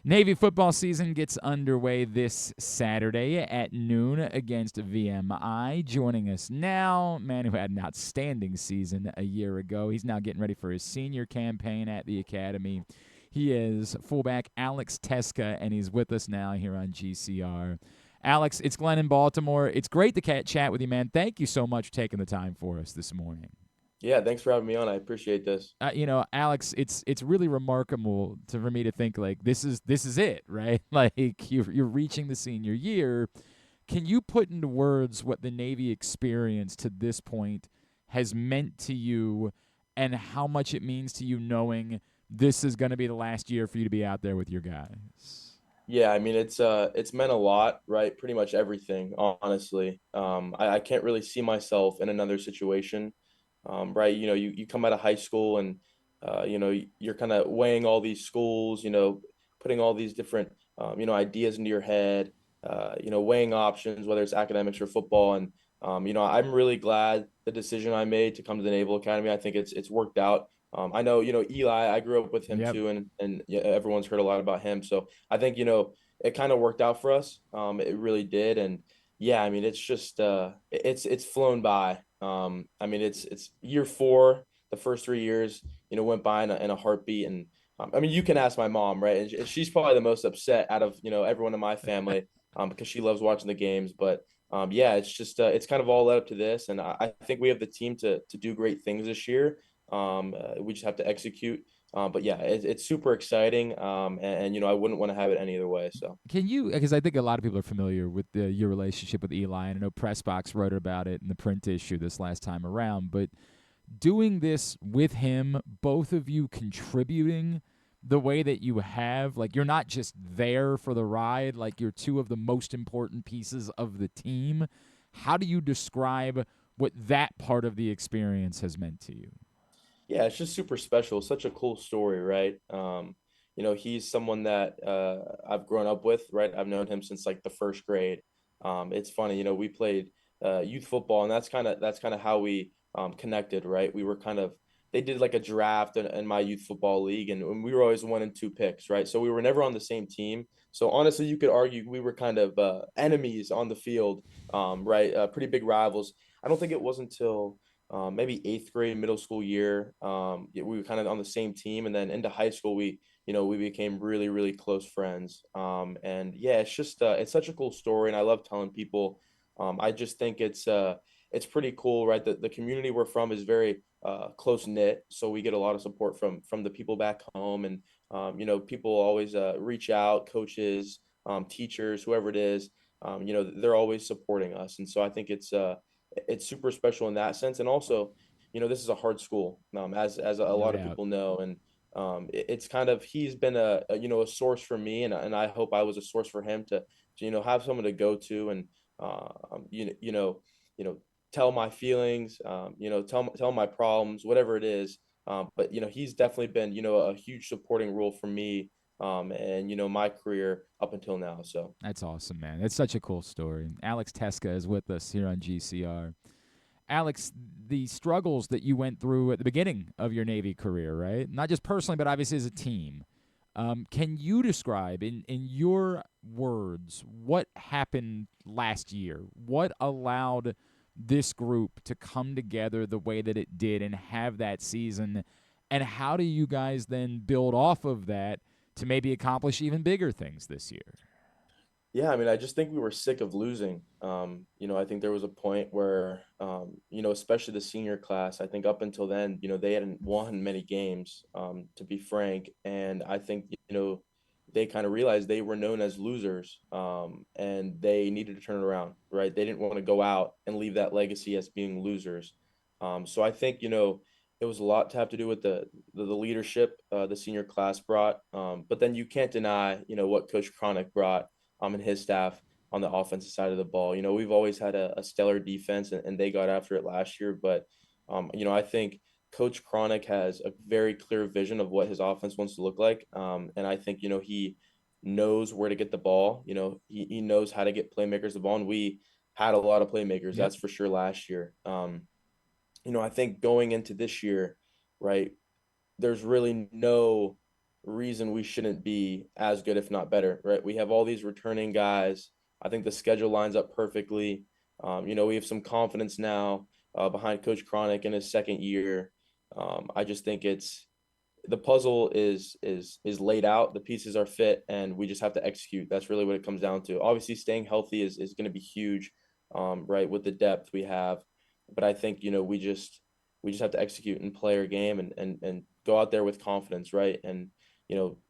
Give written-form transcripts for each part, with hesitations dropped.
Navy football season gets underway this Saturday at noon against VMI. Joining us now, man who had an outstanding season a year ago. He's now getting ready for his senior campaign at the academy. He is fullback Alex Tecza, and he's with us now here on GCR. Alex, it's Glenn in Baltimore. It's great to chat with you, man. Thank you so much for taking the time for us this morning. Yeah, thanks for having me on. I appreciate this. Alex, it's really remarkable for me to think like this is it, right? Like you're reaching the senior year. Can you put into words what the Navy experience to this point has meant to you, and how much it means to you knowing this is going to be the last year for you to be out there with your guys? Yeah, I mean it's meant a lot, right? Pretty much everything, honestly. I can't really see myself in another situation. Right? You come out of high school and you're kind of weighing all these schools, putting all these different ideas into your head, weighing options, whether it's academics or football. And I'm really glad the decision I made to come to the Naval Academy. I think it's worked out. I know, Eli, I grew up with him Yep. too, and yeah, everyone's heard a lot about him. So I think, it kind of worked out for us. It really did. And yeah, I mean, it's just it's flown by. I mean, it's year four. The first 3 years, went by in a heartbeat. And I mean, you can ask my mom, right? And she's probably the most upset out of everyone in my family, because she loves watching the games. But yeah, it's just it's kind of all led up to this, and I think we have the team to do great things this year. We just have to execute. But yeah, it's super exciting. And I wouldn't want to have it any other way. So. Can you, because I think a lot of people are familiar with your relationship with Eli, and I know Pressbox wrote about it in the print issue this last time around, but doing this with him, both of you contributing the way that you have, like you're not just there for the ride, like you're two of the most important pieces of the team. How do you describe what that part of the experience has meant to you? Yeah, it's just super special. Such a cool story, right? He's someone that I've grown up with, right? I've known him since like the first grade. It's funny, we played youth football, and that's kind of how we connected, right? We were kind of they did like a draft in my youth football league, and we were always 1 and 2 picks, right? So we were never on the same team. So honestly, you could argue we were kind of enemies on the field, right? Pretty big rivals. I don't think it was until maybe eighth grade, middle school year. Yeah, we were kind of on the same team, and then into high school, we became really, really close friends. And yeah, it's such a cool story, and I love telling people. I just think it's pretty cool, right? The community we're from is very close knit, so we get a lot of support from the people back home, and people always reach out, coaches, teachers, whoever it is. They're always supporting us, and so I think it's super special in that sense. And also, this is a hard school, as a No lot of doubt. people know. And it's kind of he's been a source for me, and I hope I was a source for him to have someone to go to, and you know tell my feelings, tell my problems, whatever it is. But he's definitely been a huge supporting role for me, and my career up until now. So. That's awesome, man. It's such a cool story. Alex Tecza is with us here on GCR. Alex, the struggles that you went through at the beginning of your Navy career, right? Not just personally, but obviously as a team. Can you describe, in your words, what happened last year? What allowed this group to come together the way that it did and have that season? And how do you guys then build off of that to maybe accomplish even bigger things this year? Yeah, I mean, I just think we were sick of losing. I think there was a point where, especially the senior class, I think up until then, they hadn't won many games, to be frank. And I think, they kind of realized they were known as losers, and they needed to turn it around, right? They didn't want to go out and leave that legacy as being losers. So I think, it was a lot to have to do with the leadership the senior class brought. But then you can't deny, what Coach Cronic brought, and his staff on the offensive side of the ball. We've always had a stellar defense, and they got after it last year. But, I think Coach Cronic has a very clear vision of what his offense wants to look like. And I think, he knows where to get the ball. He knows how to get playmakers the ball. And we had a lot of playmakers, Yep. that's for sure, last year. I think going into this year, right, there's really no reason we shouldn't be as good, if not better, right? We have all these returning guys. I think the schedule lines up perfectly. We have some confidence now behind Coach Cronic in his second year. I just think it's the puzzle is laid out, the pieces are fit, and we just have to execute. That's really what it comes down to. Obviously, staying healthy is going to be huge, right, with the depth we have. But I think we just have to execute and play our game and go out there with confidence, right, and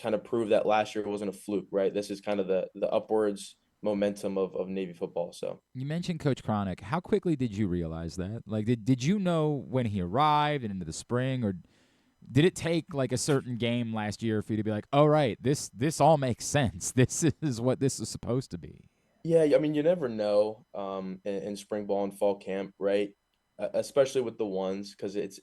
kind of prove that last year wasn't a fluke, right. This is kind of the upwards momentum of Navy football. So You mentioned Coach Cronic. How quickly did you realize that? Like, did you know when he arrived and into the spring, or did it take like a certain game last year for you to be like, "Oh, right, this all makes sense. This is what this is supposed to be." yeah, I mean, you never know in spring ball and fall camp, right? Especially with the ones because it's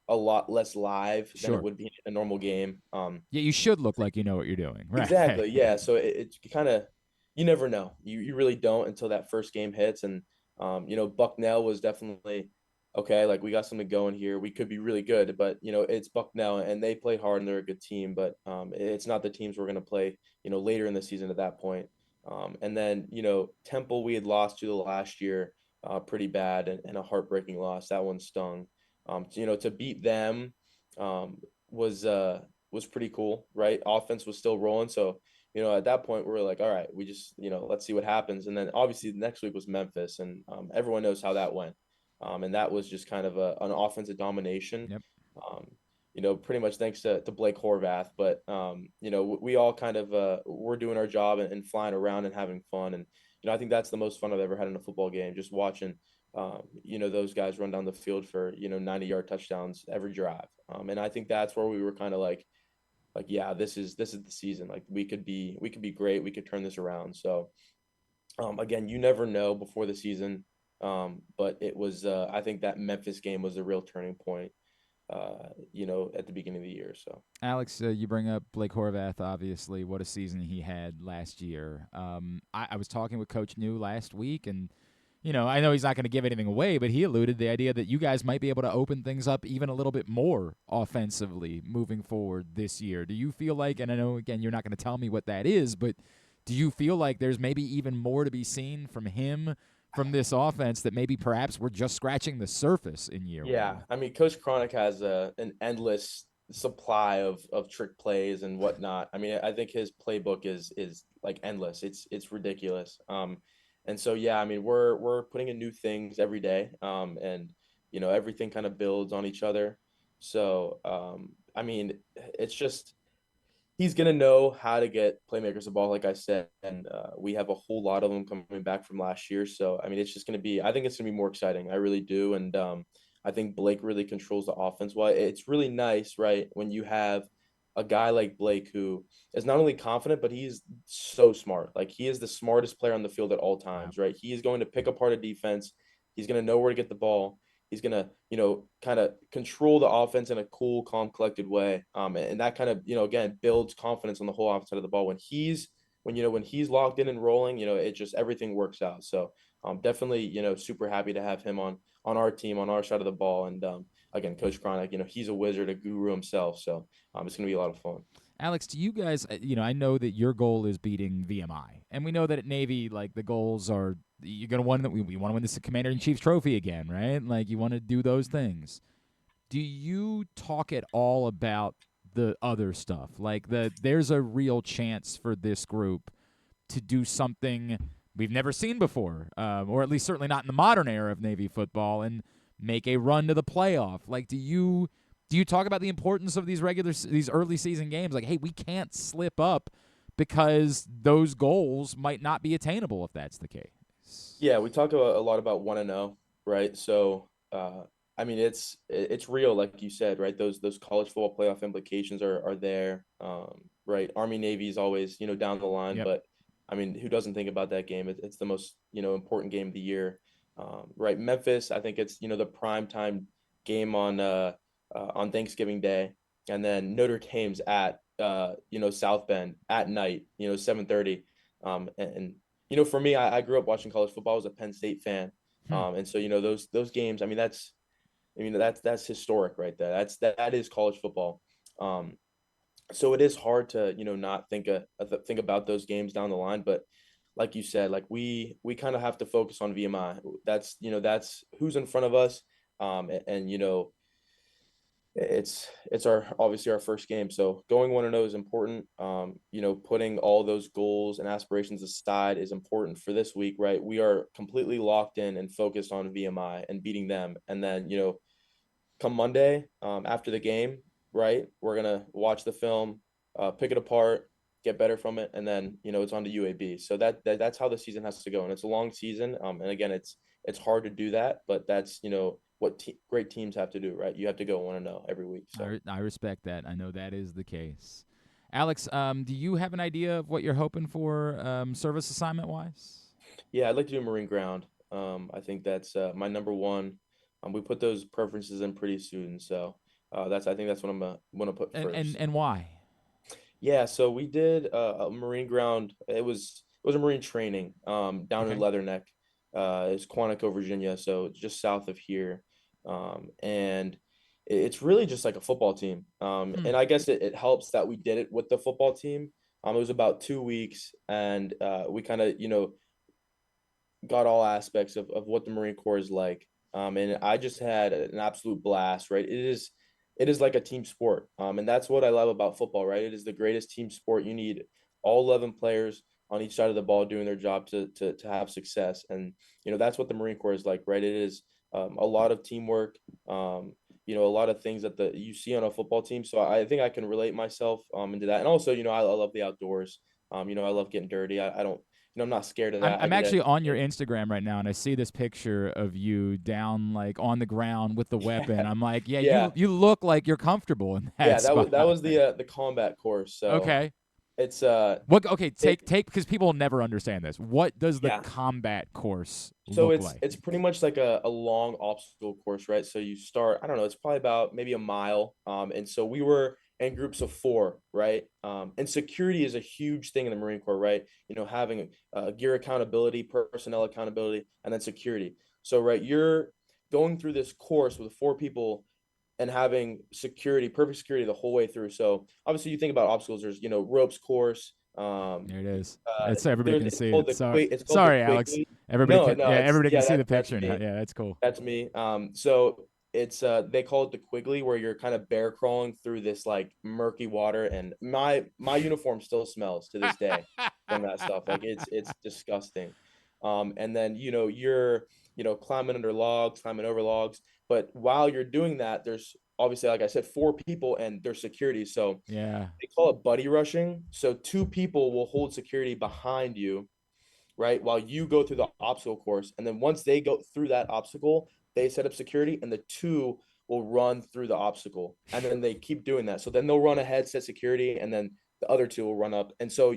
a lot less live than it Sure. would be in a normal game. Yeah, you should look like you know what you're doing, right? Exactly, yeah. So it's kind of you never know. You really don't until that first game hits, and Bucknell was definitely okay. Like we got something going here. We could be really good, but it's Bucknell and they play hard and they're a good team, but it's not the teams we're gonna play later in the season at that point. And then Temple we had lost to the last year, pretty bad and a heartbreaking loss. That one stung. To beat them um, was was pretty cool, right? Offense was still rolling. So, at that point, we were like, all right, we just, let's see what happens. And then obviously the next week was Memphis, and everyone knows how that went. And that was just kind of an offensive domination, Yep. um, pretty much thanks to Blake Horvath. But, we all kind of we're doing our job and flying around and having fun. And, I think that's the most fun I've ever had in a football game, just watching those guys run down the field for 90-yard touchdowns every drive. And I think that's where we were kind of like yeah, this is the season. Like we could be great. We could turn this around. So again, you never know before the season. But it was I think that Memphis game was a real turning point. At the beginning of the year. So Alex, you bring up Blake Horvath. Obviously, what a season he had last year. I was talking with Coach New last week, and I know he's not going to give anything away, but he alluded to the idea that you guys might be able to open things up even a little bit more offensively moving forward this year. Do you feel like, and I know, again, you're not going to tell me what that is, but do you feel like there's maybe even more to be seen from him, from this offense, that maybe perhaps we're just scratching the surface in year yeah, one? I mean, Coach Cronic has an endless supply of trick plays and whatnot. I mean, I think his playbook is like endless. It's ridiculous. And so yeah, I mean, we're putting in new things every day. And everything kind of builds on each other. So I mean, it's just he's gonna know how to get playmakers the ball, like I said, and we have a whole lot of them coming back from last year. So I mean, it's just gonna be. I think it's gonna be more exciting. I really do, and I think Blake really controls the offense. Well, it's really nice, right, when you have a guy like Blake who is not only confident, but he's so smart. Like he is the smartest player on the field at all Wow. times, right? He is going to pick apart a defense. He's gonna know where to get the ball. He's gonna, kind of control the offense in a cool, calm, collected way. And that kind of, again, builds confidence on the whole offense side of the ball. When he's locked in and rolling, it just everything works out. So definitely, super happy to have him on our team, on our side of the ball. And again, Coach Cronic, he's a wizard, a guru himself. So it's gonna be a lot of fun. Alex, do you guys, I know that your goal is beating VMI, and we know that at Navy, like the goals are, you're gonna win. We want to win this Commander in Chief's trophy again, right? Like you want to do those things. Do you talk at all about the other stuff? Like there's a real chance for this group to do something we've never seen before, or at least certainly not in the modern era of Navy football, and make a run to the playoff. Like, do you talk about the importance of these early season games? Like, hey, we can't slip up because those goals might not be attainable if that's the case. Yeah, we talk a lot about 1-0, right? So, I mean, it's real, like you said, right? Those college football playoff implications are there, right? Army Navy is always down the line, Yep. but I mean, who doesn't think about that game? It's the most important game of the year, right? Memphis, I think it's the prime time game on Thanksgiving Day, and then Notre Dame's at South Bend at night, 7:30, and for me, I grew up watching college football. I was a Penn State fan, Hmm. and so those games. I mean that's historic right there. That is college football, um, So it is hard to, not think about those games down the line. But like you said, like we kind of have to focus on VMI. That's who's in front of us. And it's our obviously our first game. So going 1-0 is important. Putting all those goals and aspirations aside is important for this week, right? We are completely locked in and focused on VMI and beating them. And then, come Monday, after the game, right? We're gonna watch the film, pick it apart, get better from it, and then it's on to UAB. So that's how the season has to go, and it's a long season. And again, it's hard to do that, but that's what great teams have to do, right? You have to go 1-0 every week. So I respect that. I know that is the case. Alex, do you have an idea of what you're hoping for service assignment wise? yeah, I'd like to do Marine Ground. I think that's my number one. We put those preferences in pretty soon, so I think that's what I'm gonna put first. And why? Yeah, so we did a marine ground. It was a marine training down in Okay. Leatherneck. It's Quantico, Virginia, so just south of here. And it's really just like a football team. Hmm. And I guess it helps that we did it with the football team. It was about 2 weeks, and we kind of got all aspects of what the Marine Corps is like. And I just had an absolute blast, right? It is like a team sport. And that's what I love about football, right? It is the greatest team sport. You need all 11 players on each side of the ball doing their job to have success. And, that's what the Marine Corps is like, right? It is a lot of teamwork, a lot of things that you see on a football team. So I think I can relate myself into that. And also, I love the outdoors. I love getting dirty. I don't, I'm not scared of that. I I'm did actually on your it. Instagram right now, and I see this picture of you down like on the ground with the weapon. Yeah, I'm like, yeah, yeah, you look like you're comfortable in that yeah. That spot. was that was the combat course. So Okay. it's What? Okay, it take because people will never understand this. What does the yeah. combat course So look it's like? it's pretty much like a long obstacle course, right? So you start, I don't know, it's probably about maybe a mile. And so we were in groups of four, right? And security is a huge thing in the Marine Corps, right? Having gear accountability, personnel accountability, and then security. So, right, you're going through this course with four people and having security, perfect security the whole way through. So obviously you think about obstacles, there's, ropes course. There it is. It's everybody There's can see it. it's called the Sorry, Alex. Quigley. Everybody No, can. no, Yeah, it's everybody can yeah, see the that's picture now. me. Yeah, that's cool. That's me. So it's they call it the Quigley, where you're kind of bear crawling through this like murky water, and my uniform still smells to this day from that stuff. Like it's disgusting. And then you're climbing under logs, climbing over logs, but while you're doing that, there's obviously, like I said, four people and there's security. So Yeah. they call it buddy rushing. So two people will hold security behind you, right? While you go through the obstacle course. And then once they go through that obstacle, they set up security and the two will run through the obstacle. And then they keep doing that. So then they'll run ahead, set security, and then the other two will run up. And so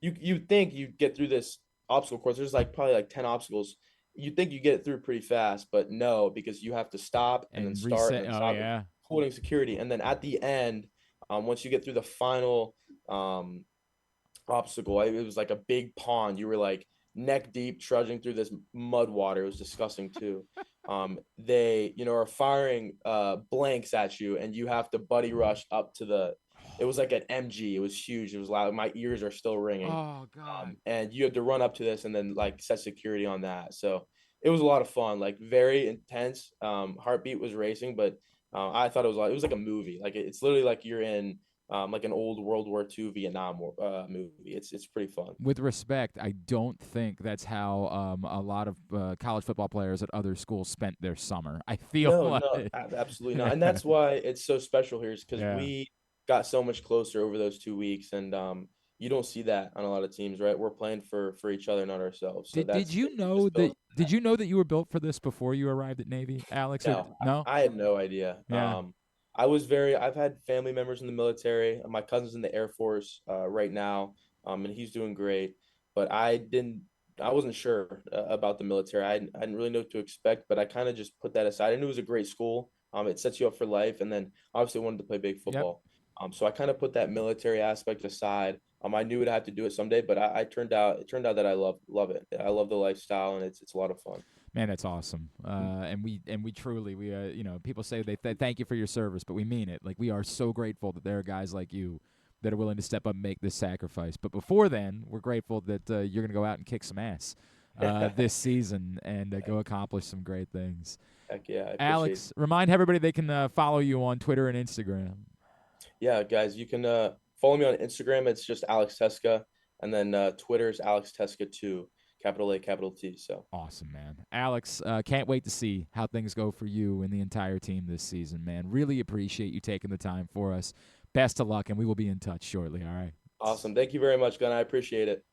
you think you get through this obstacle course. There's like probably like 10 obstacles. You think you get it through pretty fast, but no, because you have to stop and then And start and reset. then Oh stop, yeah. holding security. And then at the end, once you get through the final um, obstacle. It was like a big pond. You were like neck deep trudging through this mud water. It was disgusting too. They, are firing blanks at you, and you have to buddy rush up to the. It was like an MG. It was huge. It was loud. My ears are still ringing. Oh God. And you had to run up to this and then like set security on that. So it was a lot of fun. Like very intense. Heartbeat was racing, but I thought it was like a movie. Like it's literally like you're in like an old World War II Vietnam movie. It's pretty fun. With respect, I don't think that's how a lot of college football players at other schools spent their summer. I feel No, no, like. absolutely not. And that's why it's so special here, is because Yeah. we got so much closer over those 2 weeks, and you don't see that on a lot of teams, right? We're playing for each other, not ourselves. So Did you it know just that? builds. Did you know that you were built for this before you arrived at Navy, Alex? Or No, no? I had no idea. Yeah. I've had family members in the military. My cousin's in the Air Force right now, and he's doing great. But I wasn't sure about the military. I didn't really know what to expect, but I kind of just put that aside. I knew it was a great school. It sets you up for life, and then obviously wanted to play big Yep. football. So I kind of put that military aspect aside. I knew I'd have to do it someday, but it turned out that I love it. I love the lifestyle, and it's a lot of fun. Man, that's awesome. And we truly people say they thank you for your service, but we mean it. Like we are so grateful that there are guys like you that are willing to step up and make this sacrifice. But before then, we're grateful that you're going to go out and kick some ass this season and go accomplish some great things. Heck yeah, I appreciate Alex, remind everybody they can follow you on Twitter and Instagram. Yeah, guys, you can follow me on Instagram. It's just Alex Tecza, and then Twitter's Alex Tecza 2, capital A, capital T. So awesome, man. Alex, can't wait to see how things go for you and the entire team this season, man. Really appreciate you taking the time for us. Best of luck, and we will be in touch shortly. All right. awesome. Thank you very much, Gunn. I appreciate it.